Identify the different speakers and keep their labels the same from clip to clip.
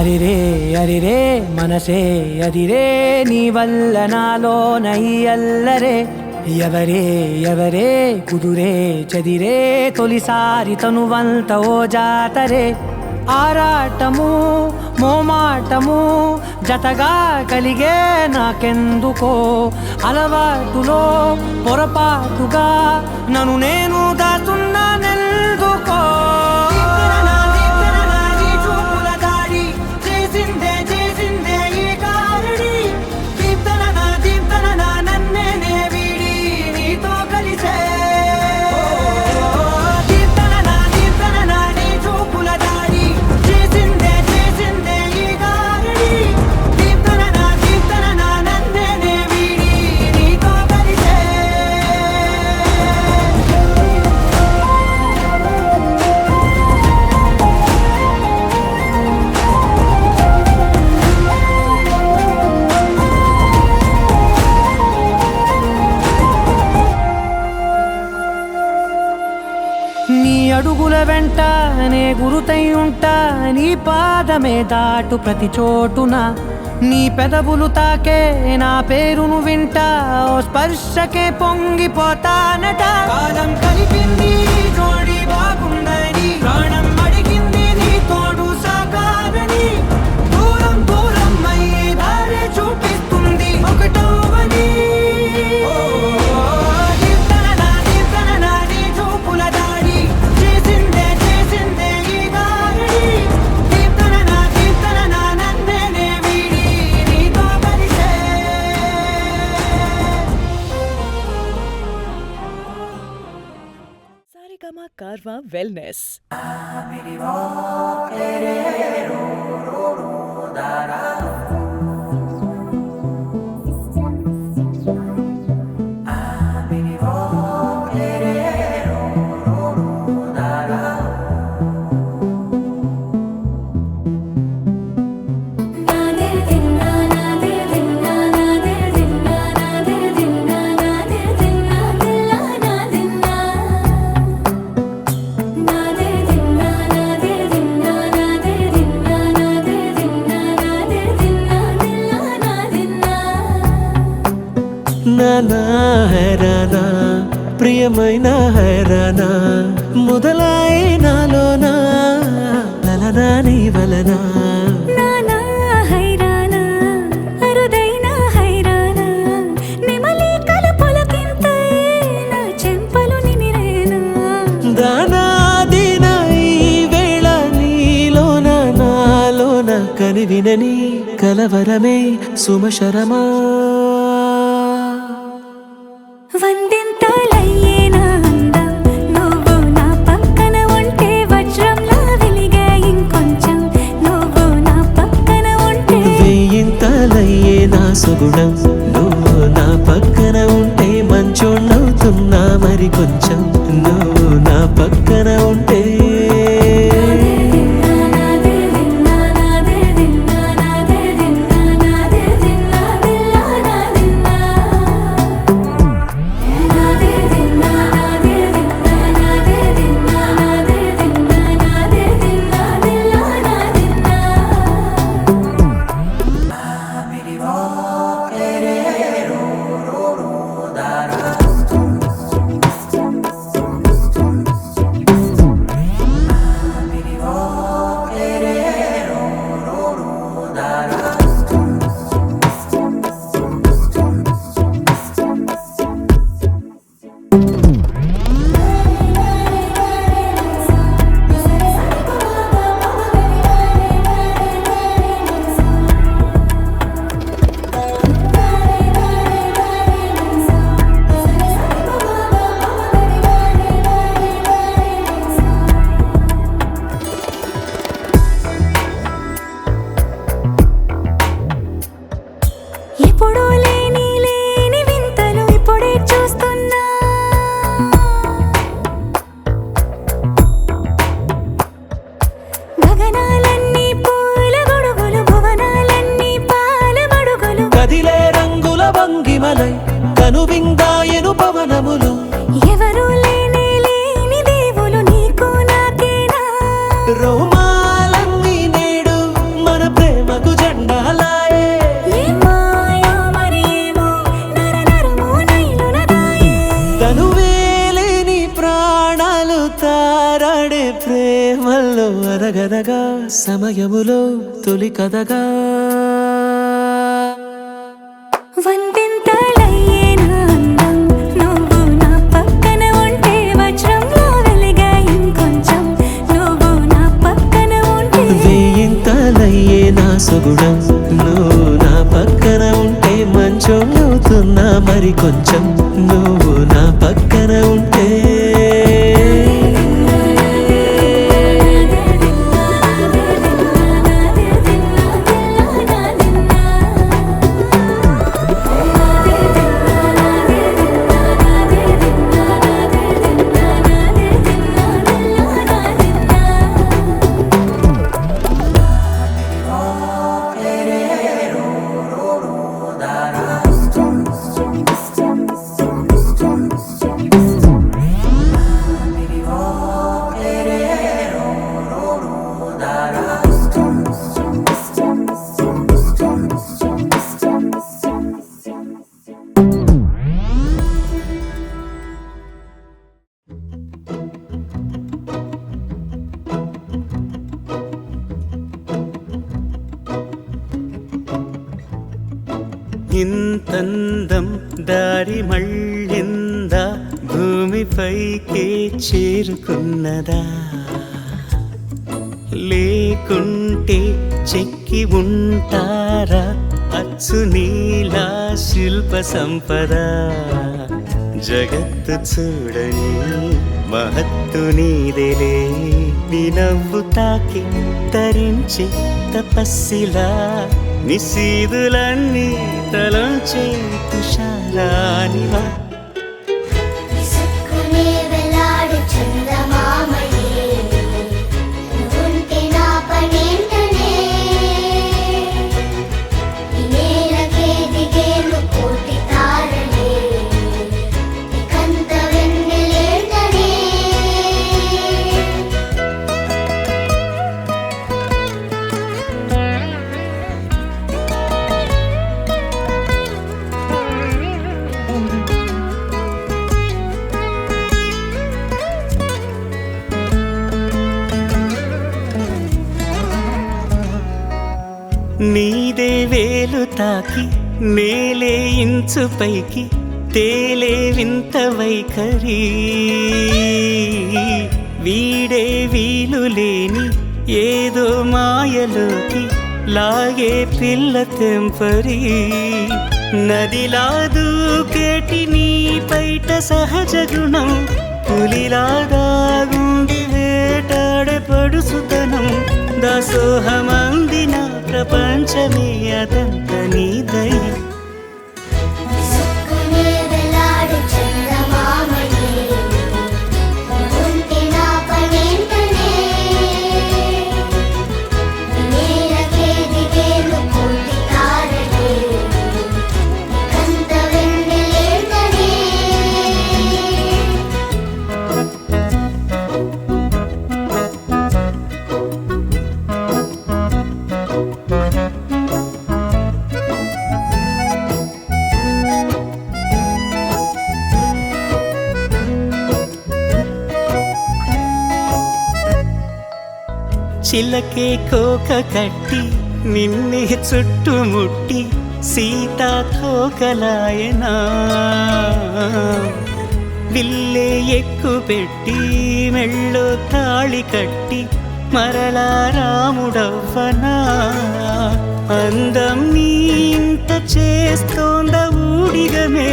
Speaker 1: అరిరే అరిరే మనసే అదిరే నీ వల్ల నాలో నయ్యల్లరే ఎవరే ఎవరే కుదురే చదిరే తొలిసారి తనువంత ఓ జాతరే ఆరాటము మోమాటము జతగా కలిగే నాకెందుకో అలవాటులో పొరపాటుగా నన్ను నేను దాచున్నానెందుకో నీ అడుగుల వెంట నే గురుతై ఉంటా నీ పాదమే దాటు ప్రతి చోటున నీ పెదవులు తాకే నా పేరును వింటా ఓ స్పర్శకే పొంగిపోతానట కాలం కలిపింది జోడి బాగుందని ప్రాణం అడిగింది నీ తోడు సాగాలని దూరం దూరం అయ్యే దారి చూపిస్తుంది ఒకటవని
Speaker 2: Saregama Karma Wellness.
Speaker 3: నానా హైరానా ప్రియమైన హైరానా మొదలాయి నాలోనా లలనా నీ వలనా
Speaker 4: నానా హైరానా అరుదైన హైరానా నిమలి కలుపులకింతై నా చెంపలు నిమిరేనా
Speaker 3: దానాదిన ఈ వేళ నీలోన నాలోన కనివినని కలవరమే సుమశరమా
Speaker 4: వందింతలయ్యేనా అందం నువ్వు నా పక్కన ఉంటే వజ్రంలా వెలిగే ఇంకొంచెం నువ్వు నా పక్కన ఉంటే
Speaker 3: వెయ్యింతలయ్యే నా సుగుణం నువ్వు నా పక్కన ఉంటే మంచోణ్ణవుతున్నా మరి కొంచెం నువ్వు నా పక్కన ఉంటే
Speaker 4: ఎప్పుడూ లేని లేని వింతలు ఇప్పుడే చూస్తున్నా గగనాలన్నీ పూల గొడుగులు భువనాలన్నీ పాల మడుగులు
Speaker 3: కదిలే రంగుల భంగిమలై కనువిందాయను పవనములు
Speaker 4: ఎవరూ లేని లేని దేవులు నీకు నాకేనా
Speaker 3: రోమాలన్నీ నేడు మన తరగదగా సమయములో తొలి కథగా
Speaker 4: వందెంతలయ్యేనా అందం నువ్వు నా పక్కన ఉంటే వజ్రంలో వెలిగా ఇంకొంచెం నువ్వు నా పక్కన ఉంటే
Speaker 3: వేయింతలయ్యే నా సుగుణం నువ్వు నా పక్కన ఉంటే మంచోళ్ళవుతున్నా మరి కొంచెం నువ్వు నా పక్కన ఉంటే
Speaker 2: ఇంతందం దారి మళ్ళిందా భూమిపైకే చేరుకున్నదా లేకుంటే చెక్కి ఉంటారా అచ్చు నీలా శిల్ప సంపద జగత్తు చూడని మహత్తు నీదేలే నీ నవ్వు తాకి తరించి తపస్సిలా నిశీదులన్నీ తలంచే తుషారానివా
Speaker 5: విసుక్కునే వెలాడు చందమామయే నువ్వుంటే నా పనేంటనే ఈ నేలకే దిగేను కోటి తారలే ఇకంత వెన్నెలేంటనే
Speaker 2: నీదే వేలు తాకి నేలే ఇంచు పైకి తేలే వింత వైఖరి వీడే వీలు లేని ఏదో మాయలోకి లాగే పిల్ల తెంపరి నదిలా దూకేటి నీ పైట సహజ గుణం పులిలా దాగుండి వేటాడే పడుసుతనం దాసోహమందిన ప్రపంచమే అదంత నీదై
Speaker 5: విసుక్కునే వెలాడు చందమామయే నువ్వుంటే నా పనేంటనే ఈ నేలకే దిగేను కోటి తారలే ఇకంత వెన్నెలేంటనే
Speaker 2: చిలకే కోక కట్టి నిన్నే చుట్టుముట్టి సీతా తోకలాయనా విల్లే ఎక్కు పెట్టి మెళ్ళో తాళి కట్టి మరలా రాముడవ్వనా అందం నీ ఇంత చేస్తోంద ఊడిగమే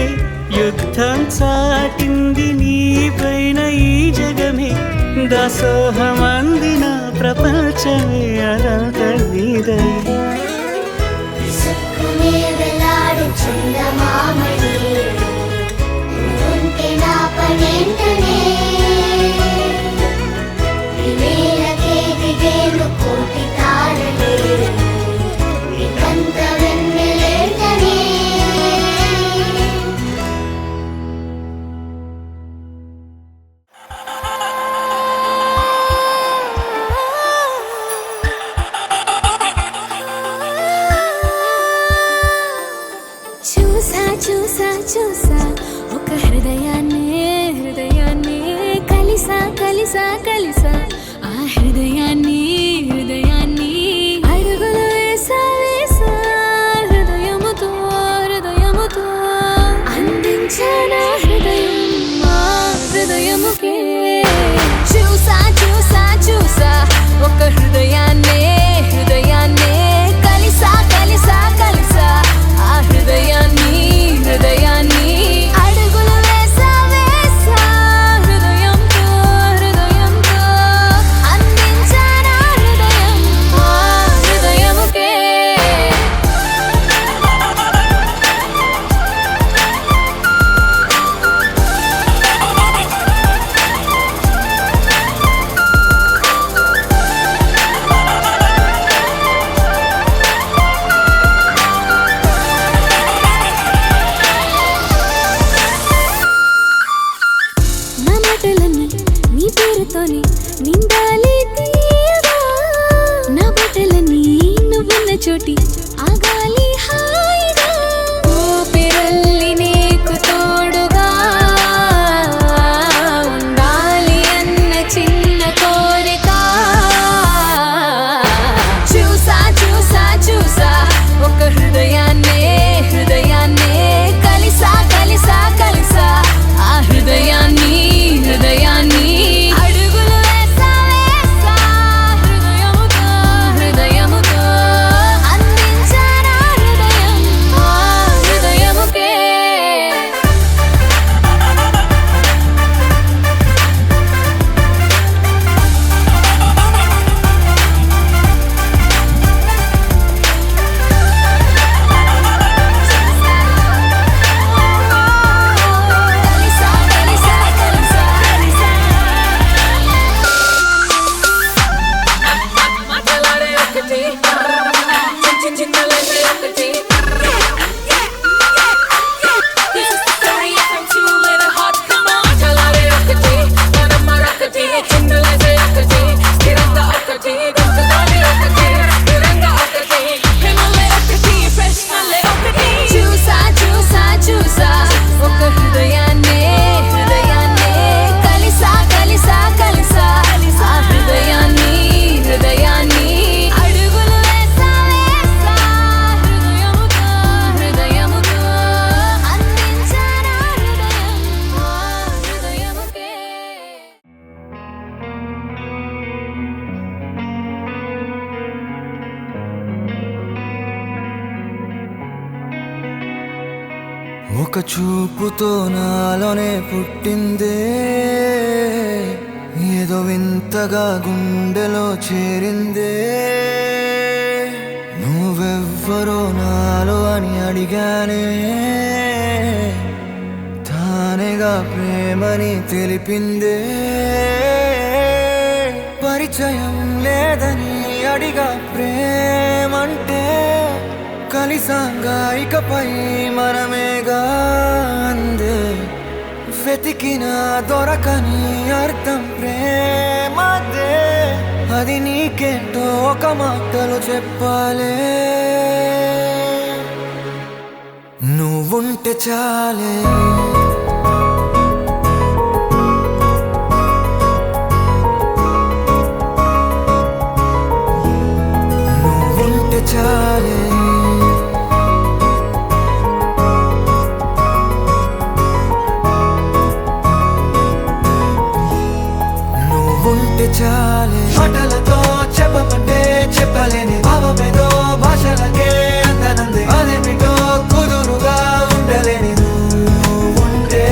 Speaker 2: యుద్ధం చాటింది నీ పైన ఈ జగమే దాసోహమందిన ప్రపంచమే అనంత నీదై
Speaker 5: విసుక్కునే వెలాడు చందమామయే నువ్వుంటే నా పనేంటనే ఈ నేలకే దిగేను కోటి తారలే ఇకంత వెన్నెలేంటనే
Speaker 4: చూసా చూసా
Speaker 6: ఒక చూపుతో నాలోనే పుట్టిందే ఏదో వింతగా గుండెలో చేరిందే నువ్వెవ్వరో నాలో అని అడిగానే తానేగా ప్రేమని తెలిపిందే పరిచయం లేదని అడిగా ప్రేమంటే కలిసాంగా ఇకపై మనమేగా అందే వెతికిన దొరకని అర్థం ప్రేమదే అది నీకేంటో ఒక మాటలో చెప్పాలే నువ్వుంటే చాలే నువ్వుంటే చాలే నువ్వుంటే చాలే మాటలతో చెప్పమంటే చెప్పలేని భావమేదో భాషలకే అందనంది అదేమిటో కుదురుగా ఉండలేని నువ్వుంటే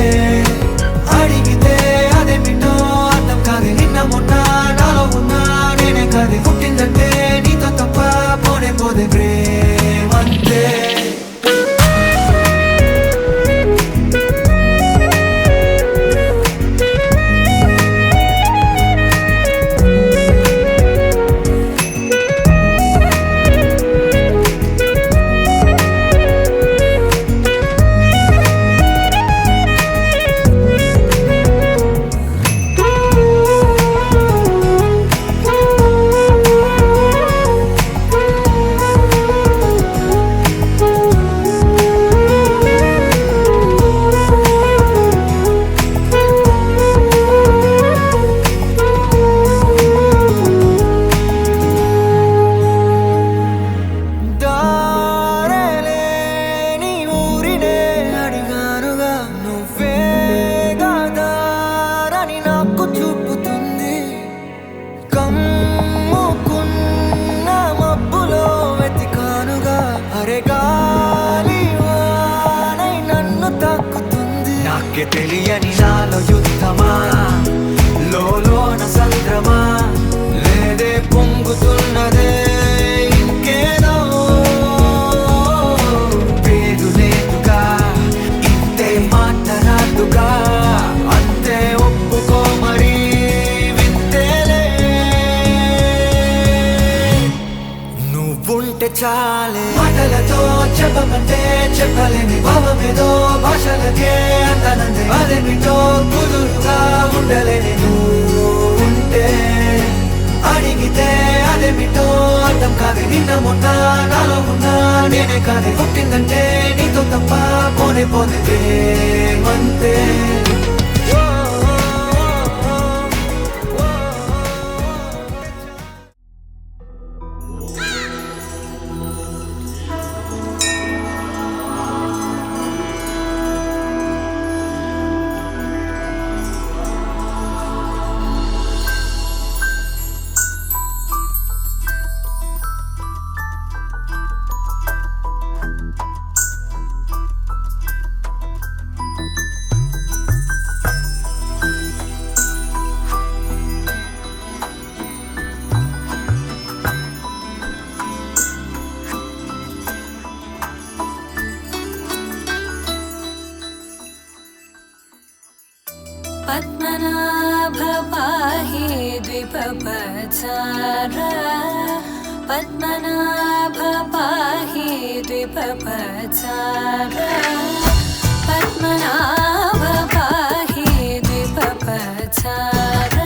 Speaker 6: అడిగితే అదేమిటో అర్థం కాదు నిన్న మొన్న నాలో ఉన్నా నేనే కాదు పుట్టిందంటే నీతో తప్ప పోనే పోదే ప్రేమంతే తెలియని నాలో యుద్ధమా లోన సంద్రమా లేదే పొంగుతున్నదే ఇంకేదో పేరు లేదుగా ఇంతే మాట్లాడుగా అంతే ఒప్పుకో మరి వింతేలే నువ్వుంటే చాలే మాటలతో చెప్పమంటే చెప్పలేని భావమేదో భాషలకే అందనందే అదేమిటో కుదురుగా ఉండలేని నువ్వుంటే అడిగితే అదేమిటో అర్థం కాదు నిన్న మొన్న నాలో ఉన్నా నేనే కాదు పుట్టిందంటే నీతో తప్ప పోనే పోతే ప్రేమంతే
Speaker 4: पद्मनाभ पाहि द्विपपचार पद्मनाभ पाहि द्विपपचार पद्मनाभ पाहि द्विपपचार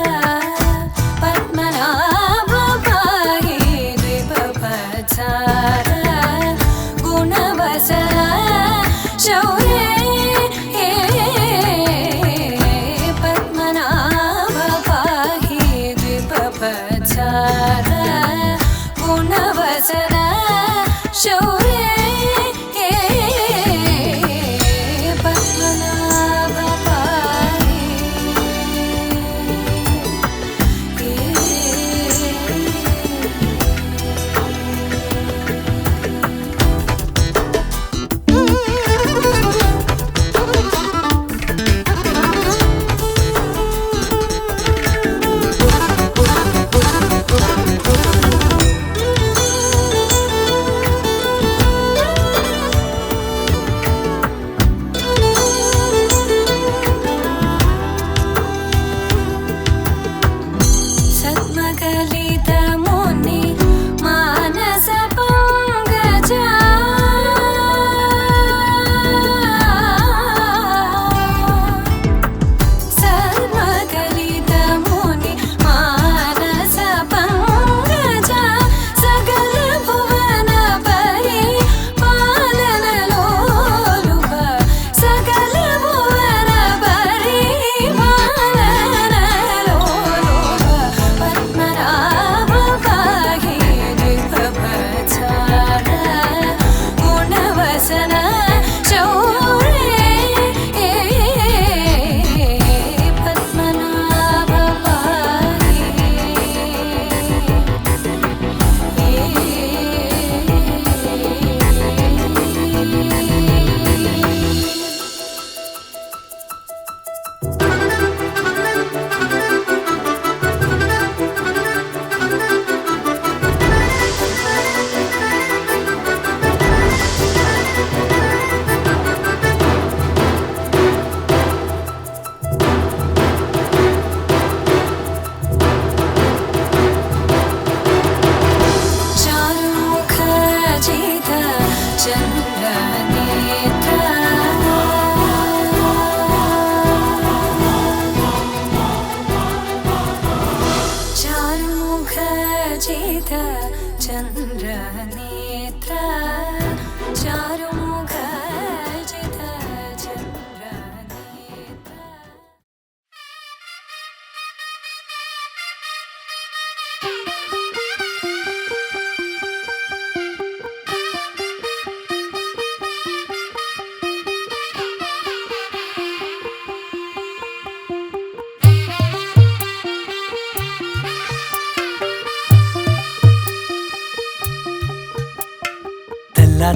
Speaker 4: पद्मनाभ पाहि द्विपपचार गुणवसर शौर्ये गुणवसरा शौर्ये पद्मनाभ पाहि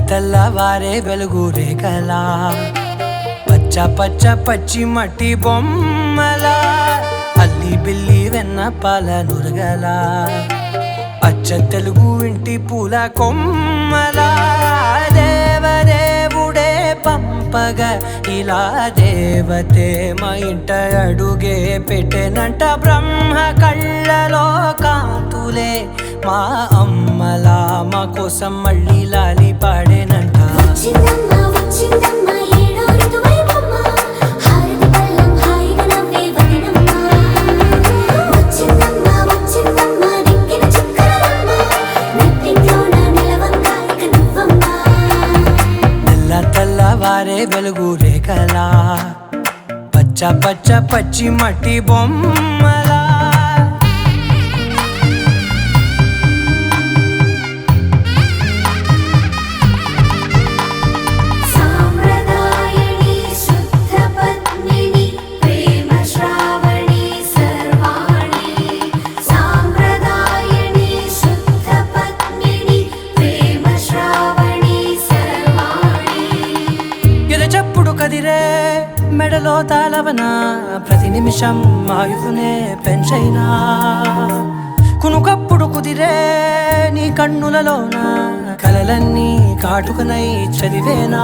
Speaker 1: తెల్లవారే వెలుగు రేఖలా పచ్చ పచ్చ పచ్చి మట్టి బొమ్మలా అల్లి బిల్లి వెన్న పాల నురగలా అచ్చ తెలుగు ఇంటి పూల కొమ్మలా దేవదేవుడే పంపగా ఇలా దేవతే మా ఇంట అడుగే పెట్టెనంట బ్రహ్మ కళ్ళలో కాంతులే మా అమ్మలా మా కోసం మళ్ళీ లాలి పాడేనంట
Speaker 5: వచ్చిందమ్మ వచ్చిందమ్మ ఏడో ఋతువైవమ్మ హారతి పళ్ళం హాయిగా నవ్వే వదినమ్మ వచ్చిందమ్మ వచ్చిందమ్మ దిక్కిన చుక్కలమ్మ నెట్టింట్లోన నిలవంగా ఇక నువ్వమ్మ
Speaker 1: తెల్లవారే వెలుగు రేఖలా పచ్చ పచ్చ పచ్చి మట్టి బొమ్మలా
Speaker 5: సాంప్రదాయని శుద్ధ పద్మిని ప్రేమ శ్రావణి సర్వాణి సాంప్రదాయని శుద్ధ పద్మిని ప్రేమ శ్రావణి సర్వాణి
Speaker 1: ఎదచప్పుడు కదిరే మెడలో తాళవన ప్రతి నిమిషం ఆయుధునే పెంచైనా కునుకప్పుడు కుదిరే నీ కన్నులలోన కలలన్నీ కాటుకనై చదివేనా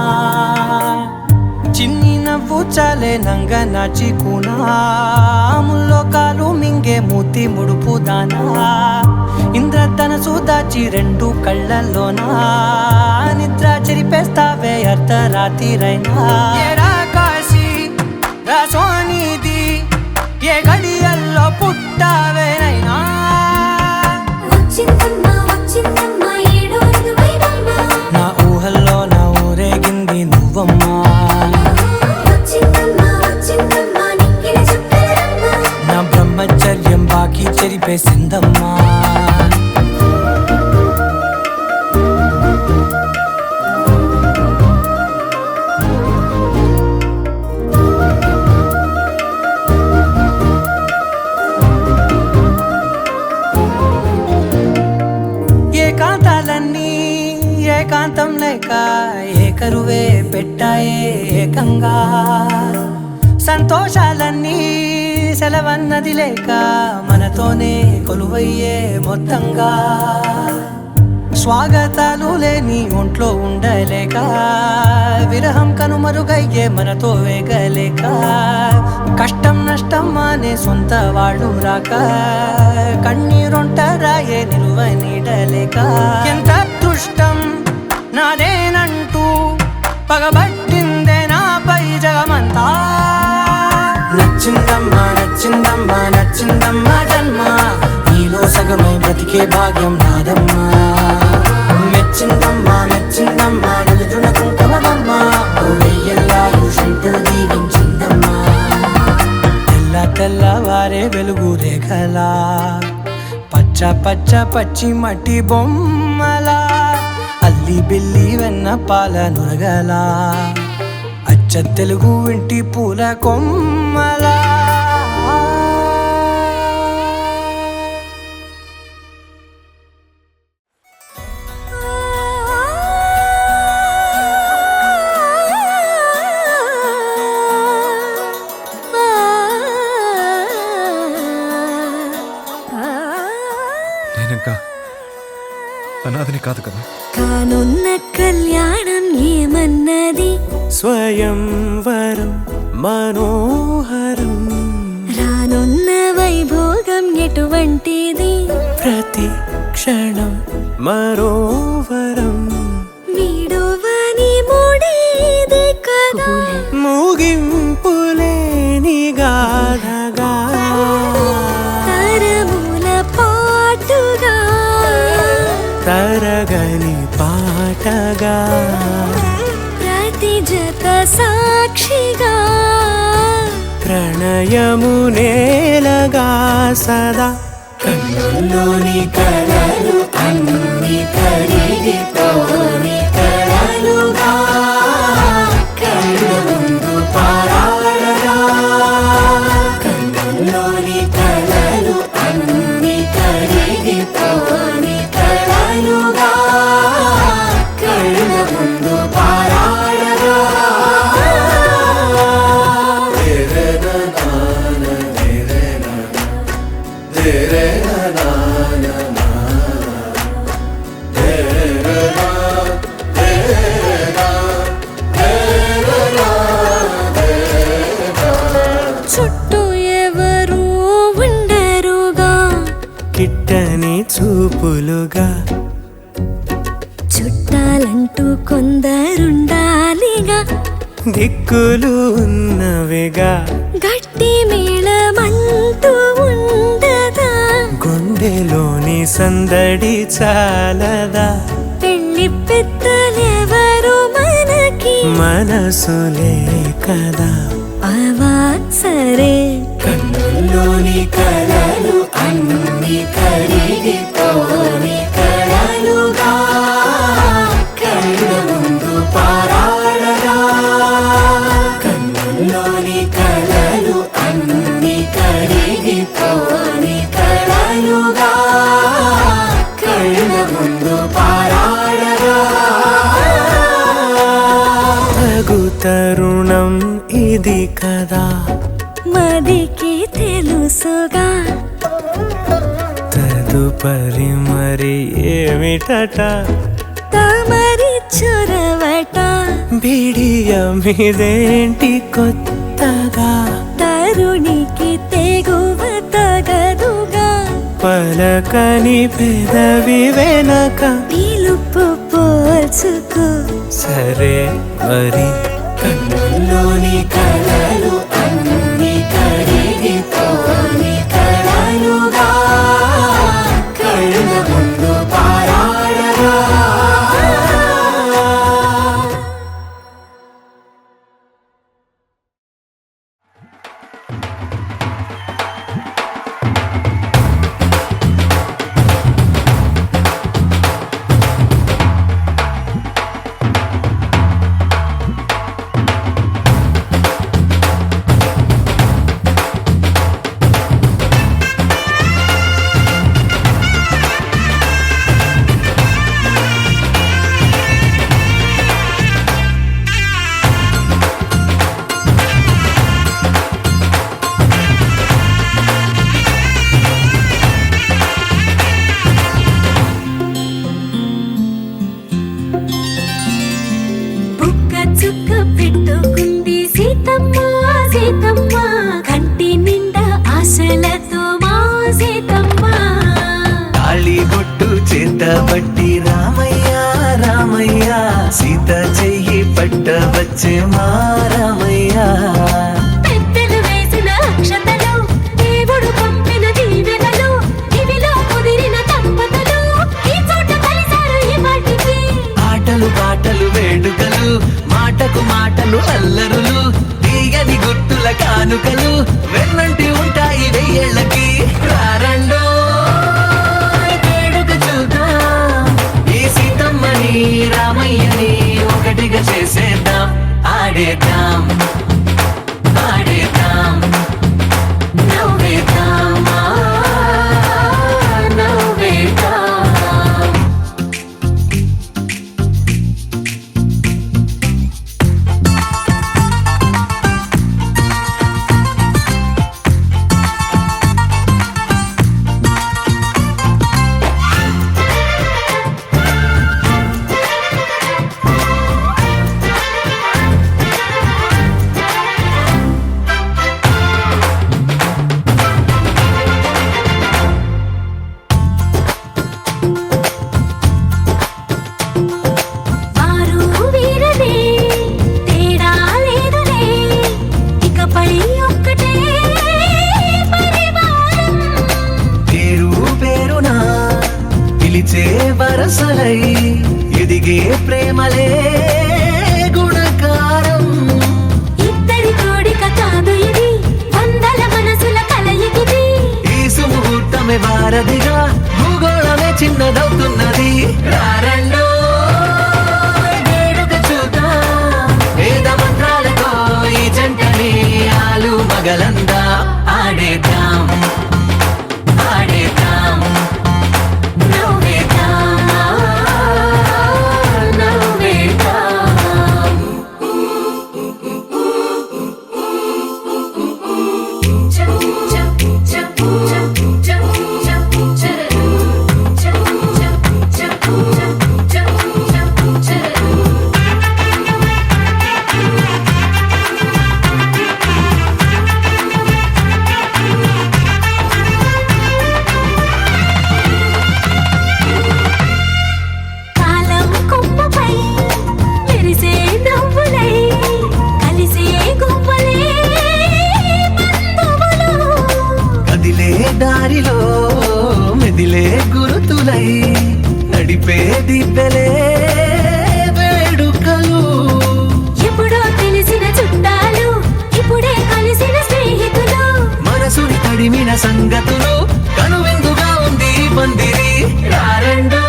Speaker 1: చిన్ని నవ్వు చాలే నంగ నాచి కూనాముల్లో కాలు మింగే మూతి ముడుపు దానా ఇంద్రధనసు దాచి రెండు కళ్ళల్లోనా నిద్ర చెరిపేస్తావే అర్ధరాత్రిరైనా ఏరా కాశీ రాసోనిది ఏ గడియల్లో పుట్టావేనైనా
Speaker 5: వచ్చిందమ్మ వచ్చిందమ్మ ఏడో ఋతువైవమ్మ
Speaker 1: నా ఊహల్లో నా ఊరేగింది నువ్వమ్మా
Speaker 5: వచ్చిందమ్మ వచ్చిందమ్మ నిక్కిన చుక్కలమ్మ
Speaker 1: నా బ్రహ్మచర్యం బాకీ చెరిపేసిందమ్మా ఏకాంతాలన్నీ ఏకాంతం లేక ఏకరువే పెట్టాయే ఏకంగా సంతోషాలన్నీ సెలవన్నది లేక మనతోనే కొలువయ్యే మొత్తంగా స్వాగతాలు లేని ఒంట్లో ఉండలేక విరహం కనుమరుగయ్యే మనతో వేగలేక కష్టం నష్టం అనే సొంత వాళ్ళు రాక కన్నీరొంటరాయే నిలువ నీడలేక ఎంత అదృష్టం నాదేనంటూ పగబట్టిందే నాపై జగమంతా నచ్చిందమ్మా నచ్చిందమ్మా నచ్చిందమ్మా జన్మ నీలో సగమై బ్రతికే భాగ్యం నాదమ్మా మెచ్చిందమ్మా మెచ్చిందమ్మా నిలుతున్న కుంకుమమ్మా వెయ్యల్లాలు శంకరు దీవించిందమ్మా తెల్లవారే వెలుగు రేఖలా పచ్చ పచ్చ పచ్చి మట్టి బొమ్మలా అల్లి బిల్లి వెన్న పాల నురగలా అచ్చ తెలుగు ఇంటి పూల కొమ్మలా
Speaker 7: నేనింకా అనాథని కాదు కదా.
Speaker 4: కానున్న కళ్యాణం ఏమన్నది
Speaker 3: స్వయంవరం మనోహరం
Speaker 4: రానున్న వైభోగం ఎటువంటిది
Speaker 3: ప్రతి క్షణం మరోవరం
Speaker 4: వీడువని ముడేది కదా
Speaker 3: ముగింపులేని గాథగా
Speaker 4: తరముల పాటుగా
Speaker 3: తరగని పాటగా
Speaker 4: ప్రతి జత సాక్షిగా
Speaker 3: ప్రణయము నేలగా సదా కన్నుల్లోని కలలు అన్ని కరిగిపోని కలలుగా కళ్ళ ముందు పారాడగా కన్నుల్లోని కలలు అన్ని కరిగిపోని కలలుగా కళ్ళ ముందు దిక్కులు ఉన్నవిగా
Speaker 4: గట్టి మేళమంటూ ఉండదా
Speaker 3: గుండెలోని సందడి చాలదా
Speaker 4: పెళ్లి పెద్దలెవరు మనకి
Speaker 3: మనసులే కదా
Speaker 4: అవా సరే
Speaker 3: కన్నుల్లోని కలలు అన్ని కరిగిపోని కలలుగా కళ్ళ ముందు పారాడగా కన్నుల్లోని కలలు అన్ని కరిగిపోని కలలుగా కళ్ళ ముందు పారాడగా తగు తరుణం ఇది కదా
Speaker 4: మదికి తెలుసుగా
Speaker 3: తదుపరి మరి ఏమిటట
Speaker 4: తమరి చొరవట
Speaker 3: బిడియమిదేంటి కొత్తగా
Speaker 4: తరుణికి తెగువ తగదుగా
Speaker 3: పలకని పెదవి వెనక
Speaker 4: పిలుపు పోల్చుకో
Speaker 3: సరే మరి కన్నుల్లోని కలలు అన్ని కరిగిపోని కలలుగా కళ్ళ ముందు పారాడగా
Speaker 4: బుక్క చుక్క పెట్టుకుంది సీతమ్మ సీతమ్మ కంటి నిండా ఆశలతో మా సీతమ్మ
Speaker 2: తాళి బొట్టు చేతబట్టి రామయ్య రామయ్య సీత చెయ్యి పట్ట వచ్చే మా రామయ్య
Speaker 4: పెద్దలు వేసిన అక్షతలు దేవుడు పంపిన దీవెనలు ఇవిలో కుదిరిన దంపతులు ఈ చోట కలిసారు ఈ వాటికి
Speaker 2: ఆటలు పాటలు వేడుకలు మాటకు మాటలు అల్లరులు తీయని గుర్తుల కానుకలు వెన్నంటి ఉంటాయి వెయ్యేళ్ళకి రారండో వేడుక చూద్దాం ఈ సీతమ్మని రామయ్యని ఒకటిగా చేసేద్దాం ఆడేద్దాం ఆడేద్దాం నవ్వేద్దాం నవ్వేద్దాం సంగతులు కనువిందుగా ఉంది ఈ పందిరి రారండో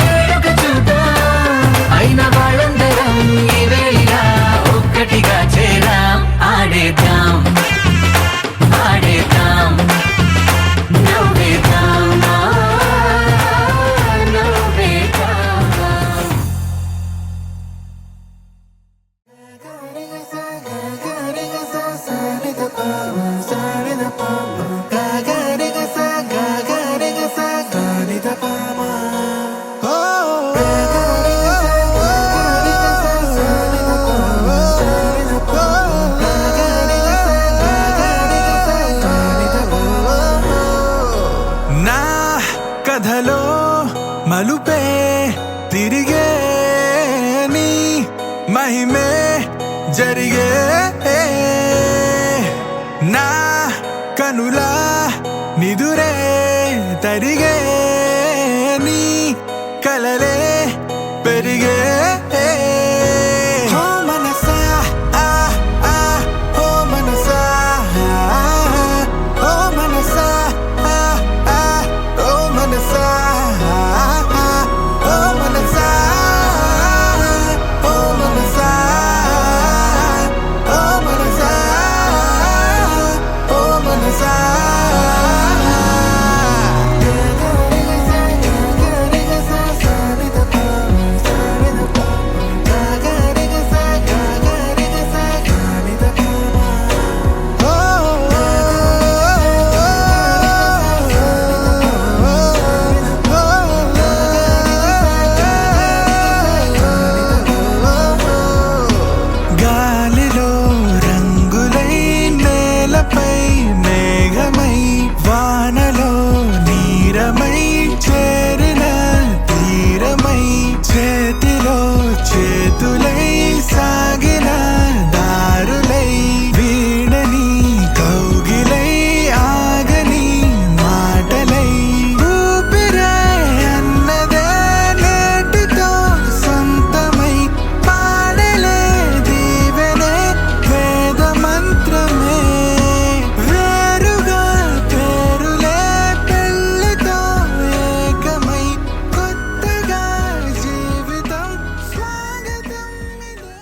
Speaker 2: వేడుక చూద్దాం అయిన వాళ్ళందరం ఈ వేళ ఒక్కటిగా చేరాం ఆడేద్దాం ఆడేద్దాం నవ్వేద్దాం నవ్వేద్దాం
Speaker 3: నా కథలో మలుపే తిరిగే నీ మహిమే జరిగే నా కనులా నిదురే తరిగే నీ కలలే పెరిగే ఓ మనసా ఓ మనసా ఓ మనసా ఓ మనసా ఓ మనసా ఓ మనసా ఓ మనసా ఓ మనసా గాలిలో రంగులై నేలపై మేఘమై వానలో నీరమై చేరిన తీరమై చేతిలో చేతులై సాగిన దారులై వీడని కౌగిలై ఆగని మాటలై ఊపిరే అన్నదే నేటితో సొంతమై పాడలే దీవెనే వేద మంత్రమే వేరుగా పేరులే పెళ్ళితో ఏకమై కొత్తగా జీవితం స్వాగతం ఇదే.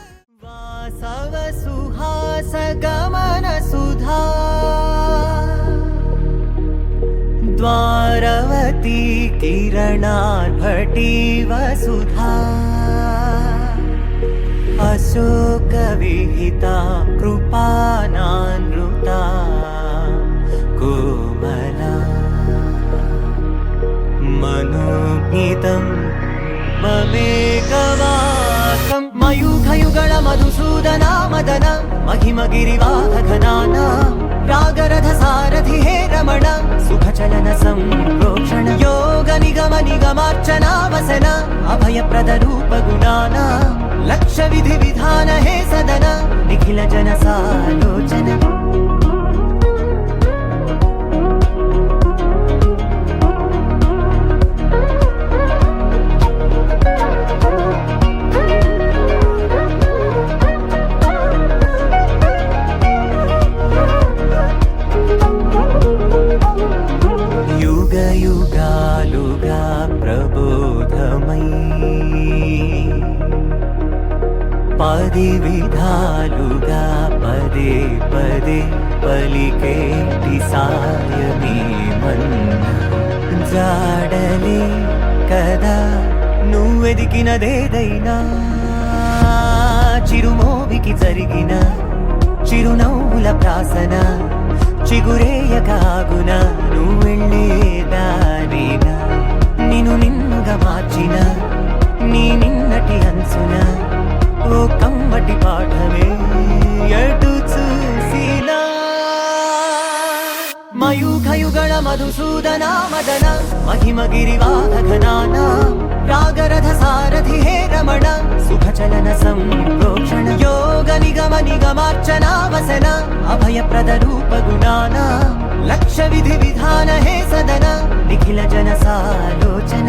Speaker 2: వాసవ సుహాస గమన సుధా ద్వారవతి కిరణార్భటి వసుధా అశోక విహిత కృపానానృత కోమలా మనోజ్ఞితం మమేకవాకం మయూఖయుగళ మధుసూదనా మదన మహిమగిరివాహఘనానా రాగరథ సారథి హే రమణ సుఖచలన సంప్రోక్షణ యోగ నిగమ నిగమార్చనా వసన అభయప్రద రూప గుణానా లక్ష్య విధి విధాన హే సదన నిఖిల జన సాలోచన యుగ యుగాలుగా ప్రబోధమై పది విధాలుగా పదే పదే పలికేటి సాయమే మన్న జాడలే కదా నువ్వెదికినదేదైనా చిరుమోవికి జరిగిన చిరునవ్వుల ప్రాసన చిగురేయకాగున నువ్వెళ్ళేదానేనా నిన్ను నిన్నుగా మార్చిన నీ నిన్నటి అంచున ఓ కమ్మటి పాఠమే ఎటు చూసినా మయూఖయుగళ మధుసూదనా మదన మహిమగిరివాహఘనానా రాగరథ సారథి హే రమణ సుఖచలన సంప్రోక్షణ యోగ నిగమ నిగమార్చనా వసన అభయప్రద రూప గుణానా లక్ష్య విధి విధాన హే సదన నిఖిల జన సాలోచన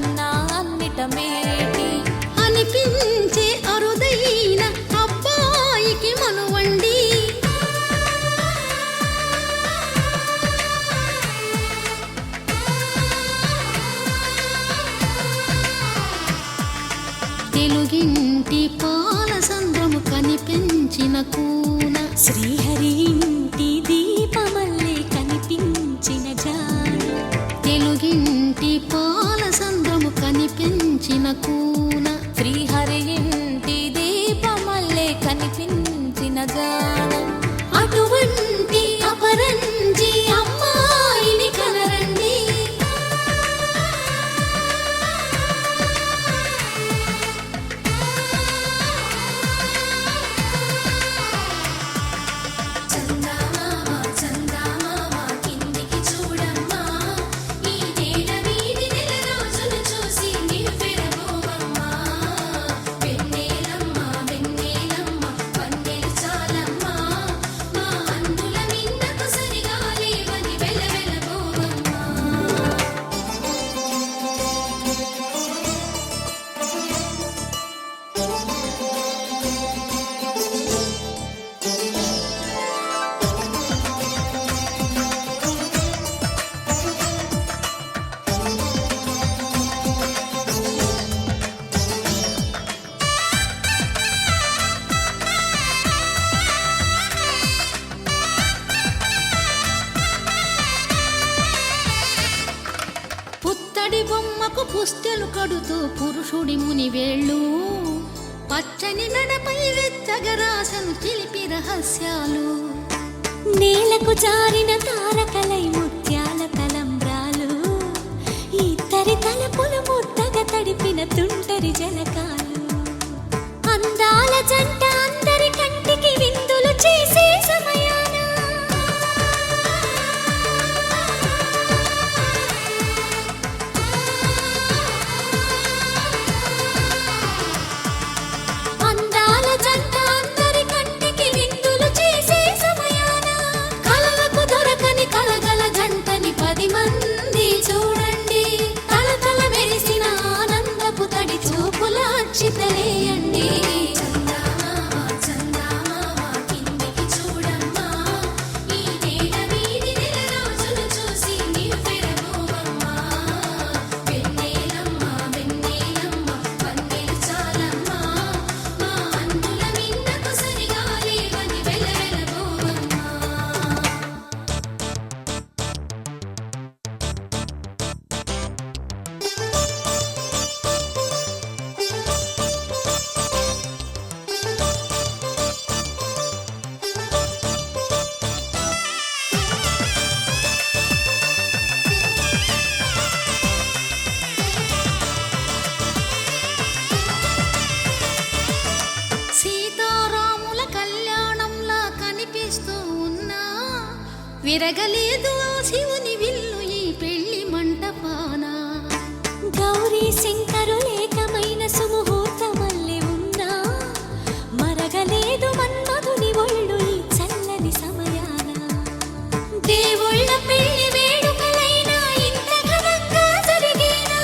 Speaker 4: కన్నా అన్నిట మేటి
Speaker 8: అనిపించే అరుదైన అబ్బాయికి మనువండి తెలుగింటి పాల సంద్రము కనిపించిన కూన
Speaker 4: శ్రీహరి ఇంటి దీపమల్లే కనిపించిన జాన
Speaker 8: తెలుగింటి పాల సంద్రము కనిపించిన కూన
Speaker 4: శ్రీహరి ఇంటి దీపమల్లే కనిపించిన జాన
Speaker 8: అటువంటి అపరంజి అమ్మాయిని కనరండి
Speaker 5: చందమామ చందమామ కిందికి చూడమ్మా ఈ నేల వీధి నెల రోజులు చూసి నివ్వెరపోవమ్మా వెన్నెలమ్మ వెన్నెలమ్మ వన్నెలు చాలమ్మా మా అందుల మిన్నకు సరిగా లేవని వెలవెలపోవమ్మా
Speaker 8: పుత్తడి బొమ్మకు పుస్తెలు కడుతూ పురుషుడి ముని వేళ్ళు పచ్చని నడపై వెచ్చగరాసను చిలిపి రహస్యాలు
Speaker 4: నేలకు జారిన తారకలై ముత్యాల తలంబ్రాలు ఇద్దరి తలపులు ముద్దగా తడిపిన తుంటరి జలకాలు అందాల జంట అందరి కంటికి విందులు చేసే సమయాన అందాల జంట అందరి కంటికి విందులు చేసే సమయాన కలలకు దొరకని కలగల జంటని 10 మంది చూడండి తలతల మెరిసిన ఆనందపు తడి చూపుల అక్షితలేయండి
Speaker 5: చందమామ చందమామ కిందికి చూడమ్మా ఈ నేల వీధి నెల రోజులు చూసి నివ్వెరపోవమ్మా వెన్నెలమ్మ వెన్నెలమ్మ వన్నెలు చాలమ్మా మా అందుల మిన్నకు సరిగా లేవని వెలవెలపోవమ్మా
Speaker 8: సీతారాముల కళ్యాణంలా కనిపిస్తూ ఉన్నా విరగలేదు ఆ శివుని విల్లు ఈ పెళ్లి మంటపాన
Speaker 4: గౌరీ శంకరులేకమైన సుముహూర్తమల్లె ఉన్నా మరగలేదు మన్మధుని ఒళ్ళు ఈ చల్లని సమయాన దేవుళ్ళ పెళ్లి వేడుకలైనా ఇంత ఘనంగా జరిగేనా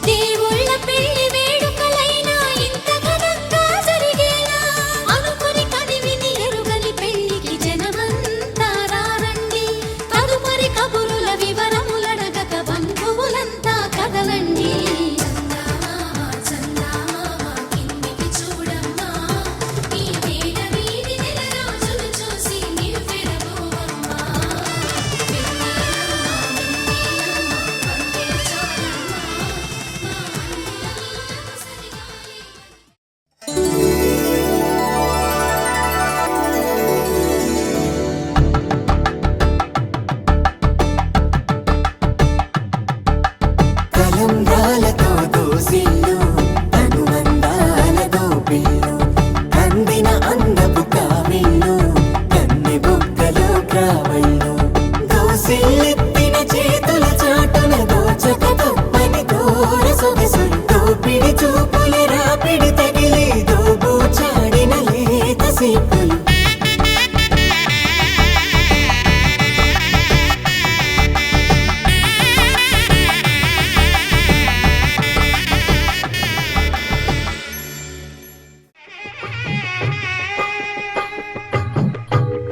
Speaker 4: దేవుళ్ళ పొయ్యి పొయ్యి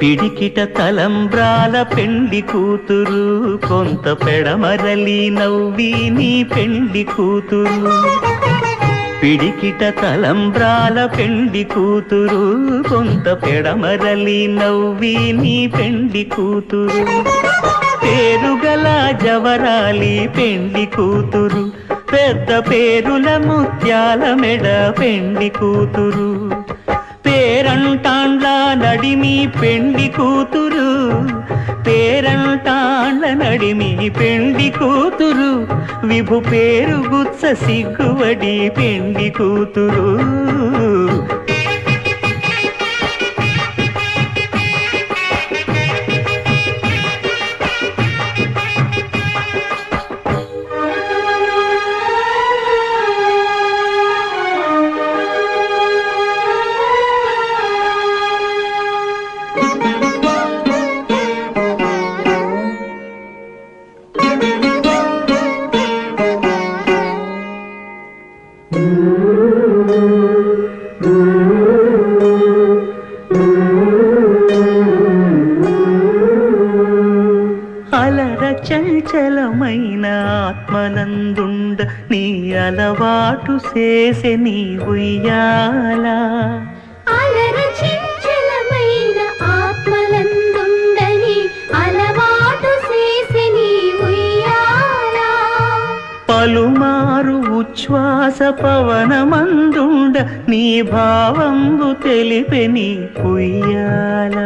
Speaker 9: పిడికిట తలంబ్రాల పెండి కూతురు కొంత పెడమరలి నవ్వి నీ పెండి కూతురు పిడికిట తలంబ్రాల పెండి కూతురు కొంత పెడమరలి నవ్వి నీ పెండి కూతురు పేరుగల జవరాలి పెండి కూతురు పెద్ద పేరుల ముత్యాల మెడ పెండి కూతురు పేరంటాండ్ల నడిమి పెండి కూతురు పేరంటాండ్ల నడిమి పెండి కూతురు విభు పేరు గుత్స సిగ్గువడి పెండి కూతురు అలర చంచలమైన ఆత్మనందుండ నీ అలవాటు చేసే నీ ఉయ్యాల
Speaker 4: అలర చంచలమైన ఆత్మలందుండని అలవాటు చేసే నీ ఉయ్యాల
Speaker 9: పలుమారు ఉచ్ఛ్వాస పవనమందుండ నీ భావంబు తెలిపే నీ ఉయ్యాల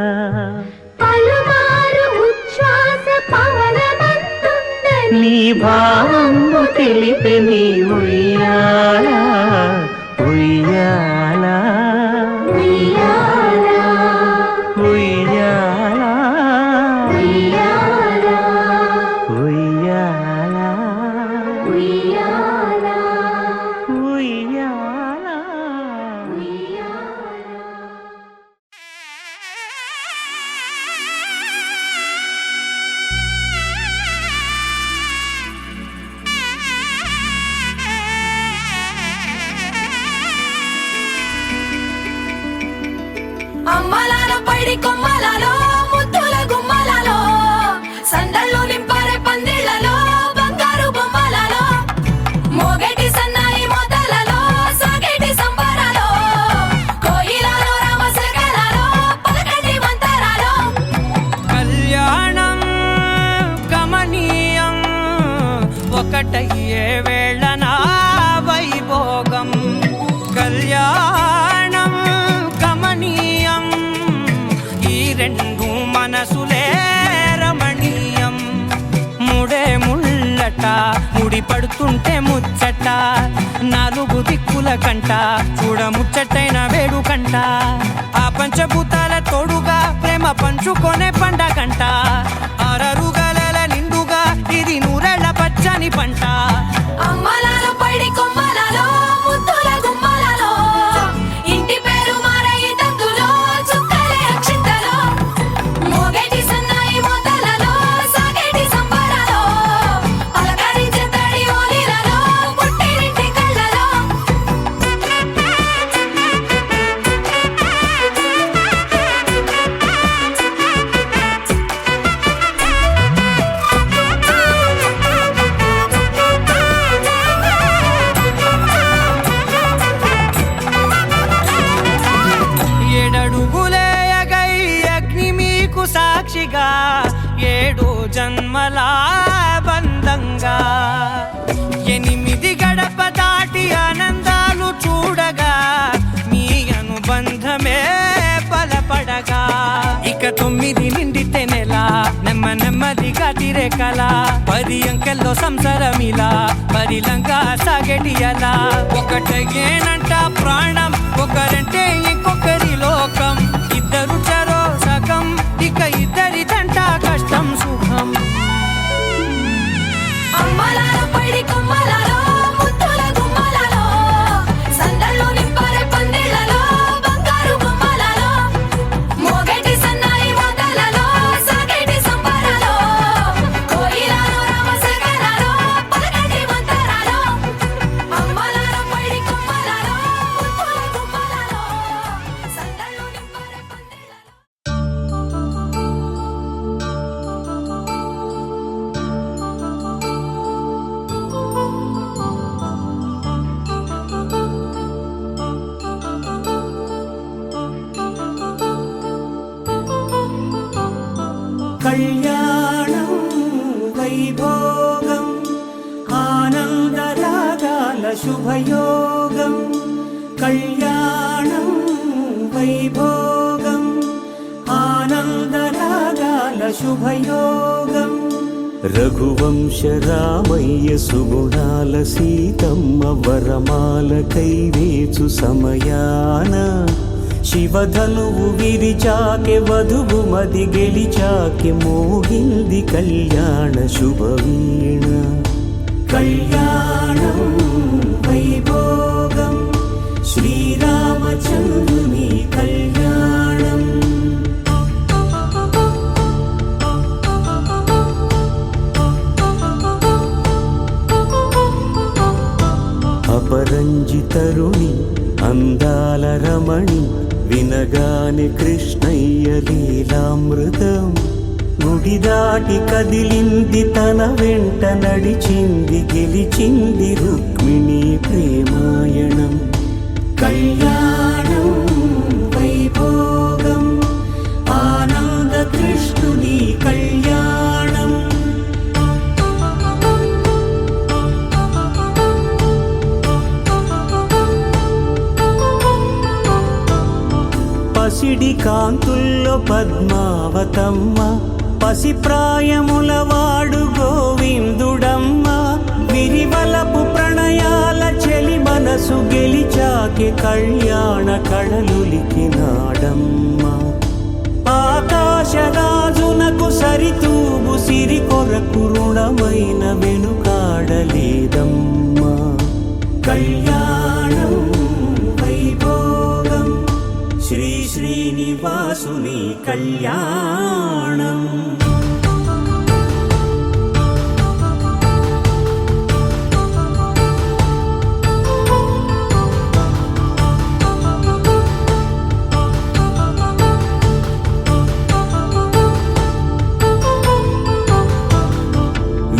Speaker 4: పలుమారు ఉచ్ఛ్వాస పవనమందుండని
Speaker 9: నీ భావంబు తెలిపే నీ ఉయ్యాల ఉయ్యాల
Speaker 4: ఉయ్యాల
Speaker 9: ఉయ్యాల
Speaker 4: ఉయ్యాల
Speaker 9: ఉయ్యాల
Speaker 4: ఉయ్యాల
Speaker 9: ఉయ్యాల
Speaker 5: అమ్మలాల పైడి కొమ్మలలో ముద్దుల గుమ్మలలో సందళ్ళు నింపారే పందిళ్లలో బంగారు బొమ్మలలో మోగేటి సన్నాయి మోతలలో సాగేటి సంబరాలో కోయిలలో రామశకలలో పలకండి మంతరాలో
Speaker 2: కళ్యాణం గమనీయం ఒకటయ్యే వేళ నా వైభోగం కళ్యాణం గమనీయం ఈ రెండు మనసులే రమణీయం ముడే ముళ్ళట ముడి పడుతుంటే ముచ్చట నాలుగు దిక్కుల కంట చూడ ముచ్చటైన వేడుకంట ఆ పంచభూతాల తోడుగా ప్రేమ పంచుకొనే పండగంట అరరుగలల నిండుగా ఇది నూరెళ్ళ పచ్చని పంట
Speaker 5: అమ్మలాల పైడి కొమ్మలలో ముద్దుల గుమ్మలలో ఇంటి పేరు మారయి తందులో చుక్కలే అక్షింతలో మోగేటి సన్నాయి మోతలలో సాగేటి సంబరాలో పలకరించే తడి ఓలిలలో పుట్టినింటి కళ్ళలో
Speaker 2: ఏడడుగులేయగై అగ్ని మీకు సాక్షిగా 7 జన్మల బంధంగా 8 గడప దాటి ఆనందాలు చూడగా మీ అనుబంధమే బలపడగా ఇక 9 నిండితే నెల నెమ్మదిగా తీరే కల 10 అంకెల్లో సంసారమిలా పరిలంగా సాగేటి అలా ఒకటేనంట ప్రాణం ఒకరంటే ఇంకొకరి లోకం ఇద్దరు చరో సగం ఇక ఇద్దరిదంట కష్టం సుఖం
Speaker 5: అమ్మలాల పైడి కొమ్మలలో ముద్దుల గుమ్మలలో సందళ్ళు నింపారే పందిళ్లలో బంగారు బొమ్మలలో
Speaker 2: కళ్యాణం వైభోగం ఆనందరాగాల శుభయోగం కళ్యాణం వైభోగం ఆనందరాగాల శుభయోగం
Speaker 9: రఘువంశ రామయ్య సుగుణాల సీతమ్మ వరమాల కైవేచు సమయాన శివధనువు విరిచాకె వధువు మది గెలిచాకె మోగింది కళ్యాణ శుభవీణ
Speaker 2: కళ్యాణం వైభోగం శ్రీరామచంద్రుని కళ్యాణం
Speaker 9: అపరంజితరుణి అందాల రమణి వినగానే కృష్ణయ్య లీలామృతం గుడి దాటి కదిలింది తన వెంట నడిచింది గెలిచింది రుక్మిణి ప్రేమాయణం
Speaker 2: కళ్యాణం వైభోగం ఆనంద కృష్ణుని కళ్యాణం
Speaker 9: పసిడి కాంతుల్లో పద్మావతమ్మ పసిప్రాయముల వాడు గోవిందుడమ్మ విరివలపు ప్రణయాల చెలి మనసు గెలిచాకె కళ్యాణ కళలులికినాడమ్మ ఆకాశరాజునకు సరితూగు సిరి కొరకు రుణమైన వెనుకాడలేదమ్మా కళ్యాణం వైభోగం శ్రీ శ్రీనివాసుని కళ్యాణం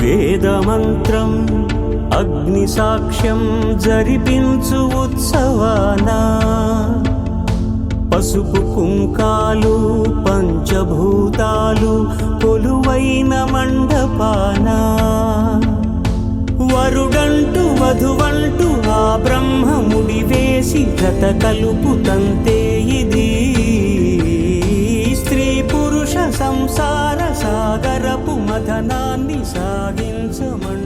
Speaker 9: వేదమంత్రం అగ్ని సాక్ష్యం జరిపించు ఉత్సవానా పసుపు కుంకాలు పంచభూతాలు కొలువైన మండపానా వరుడంటూ వధువంటూ ఆ బ్రహ్మముడి వేసి జత కలుపుతంతే ఇది స్త్రీ పురుష సంసార సాగరపు మథనాన్ని సాగించమం